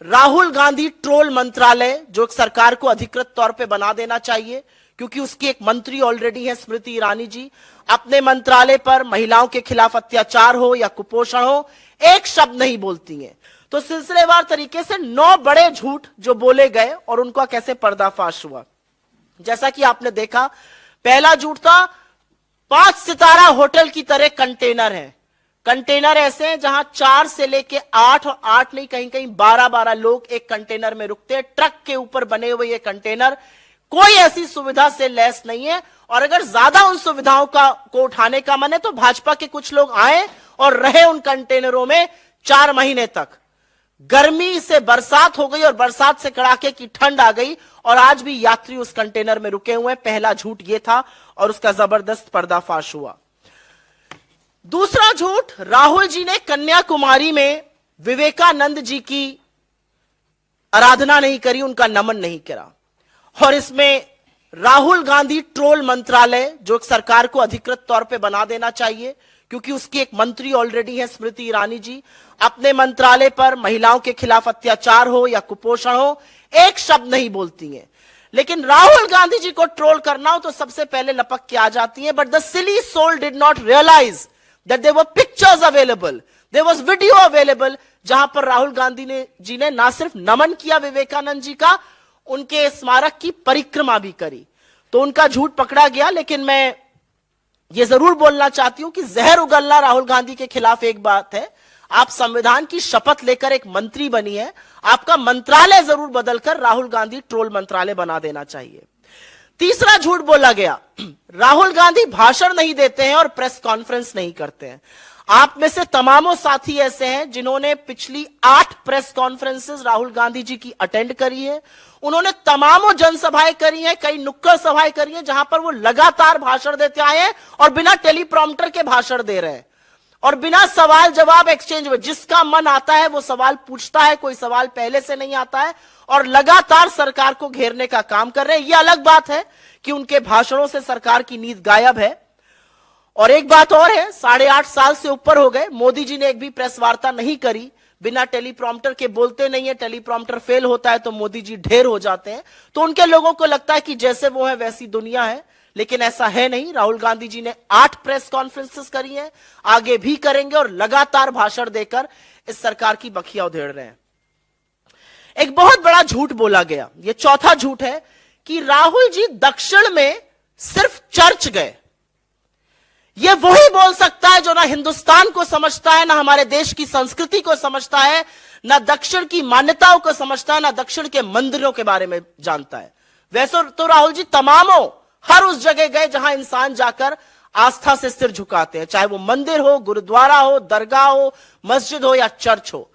Rahul Gandhi troll मंत्रालय जो सरकार को अधिकृत तौर पे बना देना चाहिए, क्योंकि उसकी एक मंत्री ऑलरेडी है स्मृति ईरानी जी। अपने मंत्रालय पर महिलाओं के खिलाफ अत्याचार हो या कुपोषण हो, एक शब्द नहीं बोलती हैं। तो सिलसिलेवार तरीके से 9 बड़े झूठ जो बोले गए और उनका कैसे पर्दाफाश हुआ। जैसा कि आपने देखा, पहला झूठ था 5 सितारा होटल की तरह कंटेनर है। कंटेनर ऐसे हैं जहां 4 से लेके 8 और 8 नहीं कहीं कहीं 12-12 लोग एक कंटेनर में रुकते हैं। ट्रक के ऊपर बने हुए ये कंटेनर कोई ऐसी सुविधा से लैस नहीं है, और अगर ज्यादा उन सुविधाओं को उठाने का मन है तो भाजपा के कुछ लोग आए और रहे उन कंटेनरों में 4 महीने तक। गर्मी से बरसात हो गई और बरसात से कड़ाके की ठंड आ गई और आज भी यात्री उस कंटेनर में रुके हुए हैं। पहला झूठ यह था और उसका जबरदस्त पर्दाफाश हुआ। दूसरा झूठ, राहुल जी ने कन्याकुमारी में विवेकानंद जी की आराधना नहीं करी, उनका नमन नहीं करा। और इसमें राहुल गांधी ट्रोल मंत्रालय जो सरकार को अधिकृत तौर पे बना देना चाहिए, क्योंकि उसकी एक मंत्री ऑलरेडी है स्मृति ईरानी जी। अपने मंत्रालय पर महिलाओं के खिलाफ अत्याचार हो या कुपोषण हो, एक शब्द नहीं बोलती हैं। लेकिन राहुल गांधी जी को ट्रोल करना हो तो सबसे पहले लपक के आ जाती हैं। But the silly soul did not realise that there were pictures available, there was video available, जहां पर राहुल गांधी जी ने ना सिर्फ नमन किया विवेकानंद जी का, उनके स्मारक की परिक्रमा भी करी। तो उनका झूठ पकड़ा गया। लेकिन मैं ये जरूर बोलना चाहती हूं कि जहर उगलना राहुल गांधी के खिलाफ एक बात है, आप संविधान की शपथ लेकर एक मंत्री बनी है, आपका मंत्रालय जरूर बदलकर राहुल गांधी ट्रोल मंत्रालय बना देना चाहिए। तीसरा झूठ बोला गया, राहुल गांधी भाषण नहीं देते हैं और प्रेस कॉन्फ्रेंस नहीं करते हैं। आप में से तमामों साथी ऐसे हैं जिन्होंने पिछली 8 प्रेस कॉन्फ्रेंसेस राहुल गांधी जी की अटेंड करी है। उन्होंने तमामों जनसभाएं करी हैं, कई नुक्कड़ सभाएं करी हैं जहां पर वो लगातार भाषण देते आए हैं और बिना टेलीप्रॉम्प्टर के भाषण दे रहे हैं और बिना सवाल जवाब एक्सचेंज हुए। जिसका मन आता है वो सवाल पूछता है, कोई सवाल पहले से नहीं आता है, और लगातार सरकार को घेरने का काम कर रहे हैं। यह अलग बात है कि उनके भाषणों से सरकार की नींद गायब है। और एक बात और है, 8.5 साल से ऊपर हो गए, मोदी जी ने एक भी प्रेस वार्ता नहीं करी। बिना टेलीप्रॉम्प्टर के बोलते नहीं है, टेलीप्रॉम्प्टर फेल होता है तो मोदी जी ढेर हो जाते हैं। तो उनके लोगों को लगता है कि जैसे वो है वैसी दुनिया है, लेकिन ऐसा है नहीं। राहुल गांधी जी ने 8 प्रेस कॉन्फ्रेंसेस करी हैं, आगे भी करेंगे और लगातार भाषण देकर इस सरकार की बखिया उधेड़ रहे हैं। एक बहुत बड़ा झूठ बोला गया, यह चौथा झूठ है कि राहुल जी दक्षिण में सिर्फ चर्च गए। यह वही बोल सकता है जो ना हिंदुस्तान को समझता है, ना हमारे देश की संस्कृति को समझता है, ना दक्षिण की मान्यताओं को समझता है, ना दक्षिण के मंदिरों के बारे में जानता है। वैसे तो राहुल जी तमामों हर उस जगह गए जहां इंसान जाकर आस्था से सिर झुकाते हैं, चाहे वो मंदिर हो, गुरुद्वारा हो, दरगाह हो, मस्जिद हो या चर्च हो।